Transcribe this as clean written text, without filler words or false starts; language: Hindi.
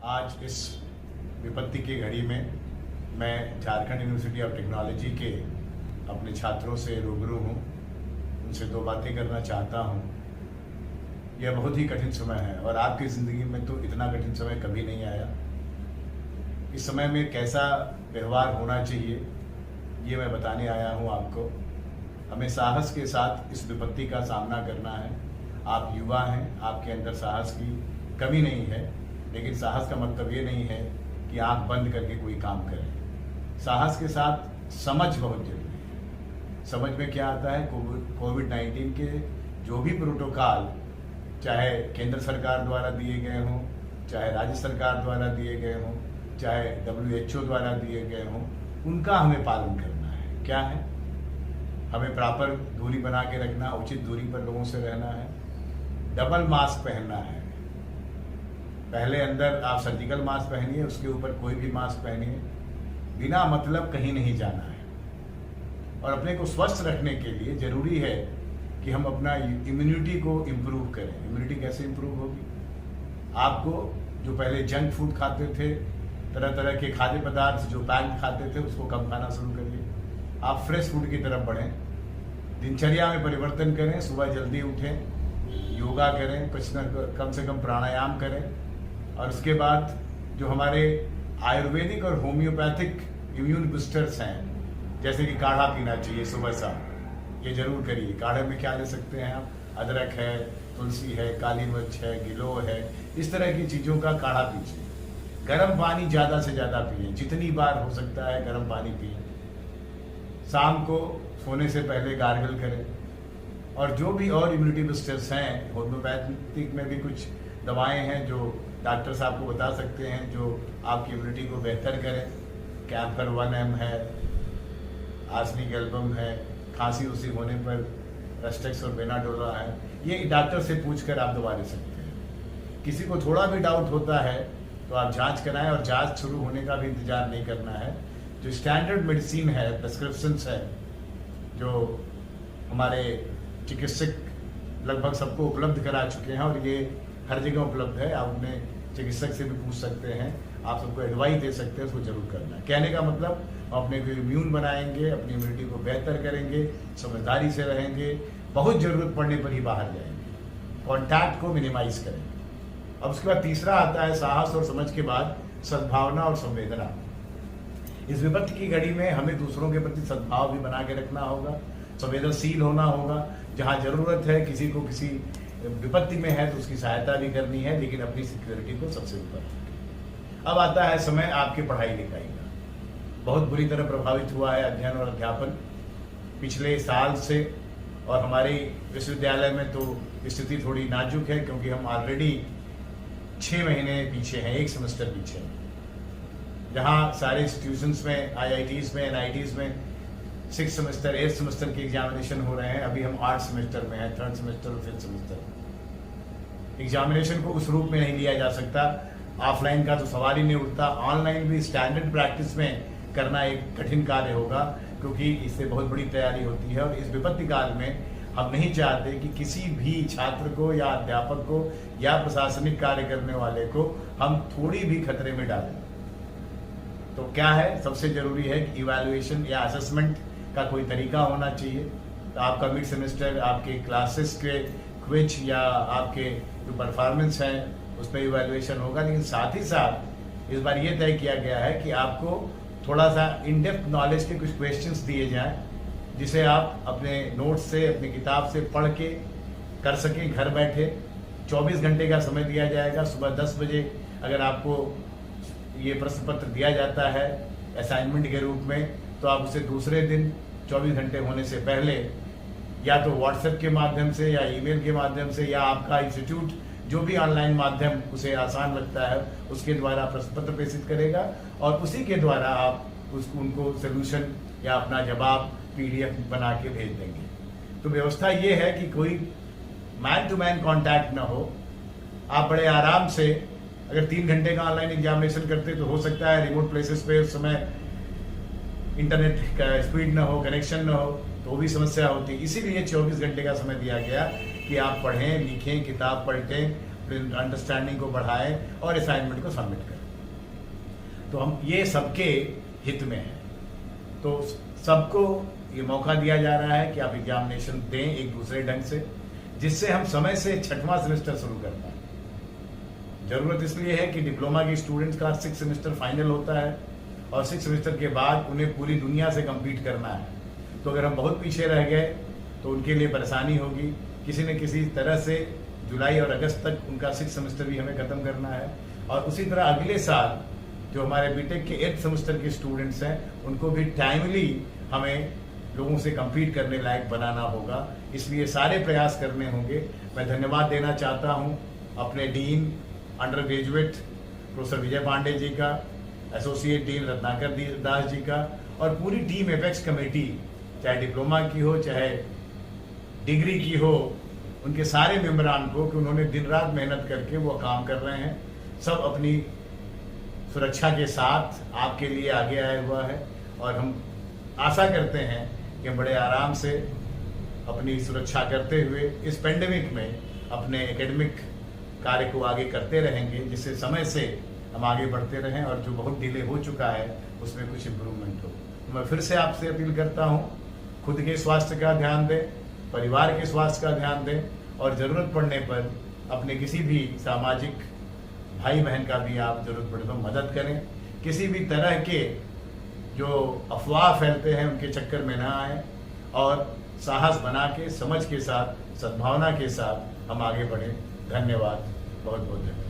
आज इस विपत्ति की घड़ी में मैं झारखंड यूनिवर्सिटी ऑफ टेक्नोलॉजी के अपने छात्रों से रूबरू हूँ, उनसे दो बातें करना चाहता हूँ। यह बहुत ही कठिन समय है और आपकी ज़िंदगी में तो इतना कठिन समय कभी नहीं आया। इस समय में कैसा व्यवहार होना चाहिए ये मैं बताने आया हूँ आपको। हमें साहस के साथ इस विपत्ति का सामना करना है। आप युवा हैं, आपके अंदर साहस की कमी नहीं है, लेकिन साहस का मतलब ये नहीं है कि आंख बंद करके कोई काम करें। साहस के साथ समझ बहुत जरूरी है। समझ में क्या आता है? कोविड-19 के जो भी प्रोटोकॉल, चाहे केंद्र सरकार द्वारा दिए गए हों, चाहे राज्य सरकार द्वारा दिए गए हों, चाहे WHO द्वारा दिए गए हों, उनका हमें पालन करना है। क्या है? हमें प्रॉपर दूरी बना के रखना, उचित दूरी पर लोगों से रहना है, डबल मास्क पहनना है। पहले अंदर आप सर्जिकल मास्क पहनिए, उसके ऊपर कोई भी मास्क पहनिए। बिना मतलब कहीं नहीं जाना है। और अपने को स्वस्थ रखने के लिए जरूरी है कि हम अपना इम्यूनिटी को इम्प्रूव करें। इम्यूनिटी कैसे इम्प्रूव होगी? आपको जो पहले जंक फूड खाते थे, तरह तरह के खाद्य पदार्थ जो पैक्ड खाते थे, उसको कम खाना शुरू करिए। आप फ्रेश फूड की तरफ बढ़ें। दिनचर्या में परिवर्तन करें। सुबह जल्दी उठें, योगा करें, कम से कम प्राणायाम करें। और उसके बाद जो हमारे आयुर्वेदिक और होम्योपैथिक इम्यून बूस्टर्स हैं, जैसे कि काढ़ा पीना चाहिए सुबह शाम, ये जरूर करिए। काढ़े में क्या ले सकते हैं आप? अदरक है, तुलसी है, काली मिर्च है, गिलोय है, इस तरह की चीज़ों का काढ़ा पीजिए। गर्म पानी ज़्यादा से ज़्यादा पिए, जितनी बार हो सकता है गर्म पानी पिए। शाम को सोने से पहले गार्गल करें। और जो भी और इम्यूनिटी बूस्टर्स हैं, होम्योपैथिक में भी कुछ दवाएं हैं जो डॉक्टर साहब को बता सकते हैं, जो आपकी इम्यूनिटी को बेहतर करें। कैम्फर 1M है, आर्सेनिक एल्बम है, खांसी उसी होने पर रेस्टेक्स और बेनाडोला है। ये डॉक्टर से पूछकर आप दवा ले सकते हैं। किसी को थोड़ा भी डाउट होता है तो आप जांच कराएं, और जांच शुरू होने का भी इंतजार नहीं करना है। जो स्टैंडर्ड मेडिसिन है, प्रेस्क्रिप्शंस है, जो हमारे चिकित्सक लगभग सबको उपलब्ध करा चुके हैं, और ये हर जगह उपलब्ध है। आप अपने चिकित्सक से भी पूछ सकते हैं, आप सबको एडवाइस दे सकते हैं, उसको जरूर करना है। कहने का मतलब, हम अपने को इम्यून बनाएंगे, अपनी इम्यूनिटी को बेहतर करेंगे, समझदारी से रहेंगे, बहुत जरूरत पड़ने पर ही बाहर जाएंगे, कॉन्टैक्ट को मिनिमाइज करेंगे। अब उसके बाद तीसरा आता है साहस और समझ के बाद सद्भावना और संवेदना। इस विपत्ति की घड़ी में हमें दूसरों के प्रति सद्भाव भी बना के रखना होगा, संवेदनशील होना होगा। जहाँ जरूरत है, किसी को किसी विपत्ति में है तो उसकी सहायता भी करनी है, लेकिन अपनी सिक्योरिटी को सबसे ऊपर। अब आता है समय आपकी पढ़ाई लिखाई का। बहुत बुरी तरह प्रभावित हुआ है अध्ययन और अध्यापन पिछले साल से, और हमारे विश्वविद्यालय में तो स्थिति थोड़ी नाजुक है, क्योंकि हम ऑलरेडी 6 महीने पीछे हैं, एक सेमेस्टर पीछे हैं। जहाँ सारे इंस्टीट्यूशंस में, IITs में, NITs में 6 सेमेस्टर, 8 सेमेस्टर के एग्जामिनेशन हो रहे हैं। अभी हम 8 सेमेस्टर में हैं, 3rd सेमेस्टर और 5th सेमेस्टर। एग्जामिनेशन को उस रूप में नहीं लिया जा सकता, ऑफलाइन का तो सवाल ही नहीं उठता। ऑनलाइन भी स्टैंडर्ड प्रैक्टिस में करना एक कठिन कार्य होगा, क्योंकि इससे बहुत बड़ी तैयारी होती है। और इस विपत्ति काल में हम नहीं चाहते कि किसी भी छात्र को या अध्यापक को या प्रशासनिक कार्य करने वाले को हम थोड़ी भी खतरे में डालें। तो क्या है, सबसे जरूरी है कि इवैल्यूएशन या असेसमेंट का कोई तरीका होना चाहिए। तो आपका मिड सेमेस्टर, आपके क्लासेस के क्विज या आपके जो परफॉर्मेंस है उस पर इवैल्यूएशन होगा। लेकिन साथ ही साथ इस बार ये तय किया गया है कि आपको थोड़ा सा इन डेप्थ नॉलेज के कुछ क्वेश्चंस दिए जाएं, जिसे आप अपने नोट्स से, अपनी किताब से पढ़ के कर सकें घर बैठे। 24 घंटे का समय दिया जाएगा। सुबह 10 बजे अगर आपको ये प्रश्न पत्र दिया जाता है असाइनमेंट के रूप में, तो आप उसे दूसरे दिन 24 घंटे होने से पहले या तो व्हाट्सएप के माध्यम से या ईमेल के माध्यम से, या आपका इंस्टीट्यूट जो भी ऑनलाइन माध्यम उसे आसान लगता है उसके द्वारा प्रश्न पत्र प्रेषित करेगा, और उसी के द्वारा आप उनको सोल्यूशन या अपना जवाब PDF बना के भेज देंगे। तो व्यवस्था ये है कि कोई मैन टू मैन कॉन्टैक्ट ना हो। आप बड़े आराम से, अगर 3 घंटे का ऑनलाइन एग्जामिनेशन करते तो हो सकता है रिमोट प्लेसेस पे उस समय इंटरनेट का स्पीड ना हो, कनेक्शन ना हो, तो भी समस्या होती। इसीलिए 24 घंटे का समय दिया गया कि आप पढ़ें, लिखें, किताब पलटें, डिसिप्लिन अंडरस्टैंडिंग को बढ़ाएं और असाइनमेंट को सबमिट करें। तो हम ये सबके हित में है। तो सबको ये मौका दिया जा रहा है कि आप एग्जामिनेशन दें एक दूसरे ढंग से, जिससे हम समय से 6वां सेमेस्टर शुरू कर पाए। जरूरत इसलिए है कि डिप्लोमा के स्टूडेंट्स का 6 सेमेस्टर फाइनल होता है और 6 सेमेस्टर के बाद उन्हें पूरी दुनिया से कम्पीट करना है। तो अगर हम बहुत पीछे रह गए तो उनके लिए परेशानी होगी। किसी न किसी तरह से जुलाई और अगस्त तक उनका 6 सेमेस्टर भी हमें खत्म करना है, और उसी तरह अगले साल जो हमारे बीटेक के 8th सेमेस्टर के स्टूडेंट्स हैं उनको भी टाइमली हमें लोगों से कम्पीट करने लायक बनाना होगा। इसलिए सारे प्रयास करने होंगे। मैं धन्यवाद देना चाहता हूँ अपने डीन अंडर ग्रेजुएट प्रोफेसर विजय पांडे जी का, एसोसिएट डीन रत्नाकर दास जी का, और पूरी टीम एपेक्स कमेटी, चाहे डिप्लोमा की हो चाहे डिग्री की हो, उनके सारे मेंबरान को कि उन्होंने दिन रात मेहनत करके वो काम कर रहे हैं। सब अपनी सुरक्षा के साथ आपके लिए आगे आया हुआ है, और हम आशा करते हैं कि बड़े आराम से अपनी सुरक्षा करते हुए इस पेंडेमिक में अपने एकेडमिक कार्य को आगे करते रहेंगे, जिससे समय से हम आगे बढ़ते रहें और जो बहुत डिले हो चुका है उसमें कुछ इम्प्रूवमेंट हो। तो मैं फिर से आपसे अपील करता हूँ, खुद के स्वास्थ्य का ध्यान दें, परिवार के स्वास्थ्य का ध्यान दें, और ज़रूरत पड़ने पर अपने किसी भी सामाजिक भाई बहन का भी आप जरूरत पड़े तो मदद करें। किसी भी तरह के जो अफवाह फैलते हैं उनके चक्कर में ना आए, और साहस बना के, समझ के साथ, सद्भावना के साथ हम आगे बढ़ें। धन्यवाद, बहुत बहुत धन्यवाद।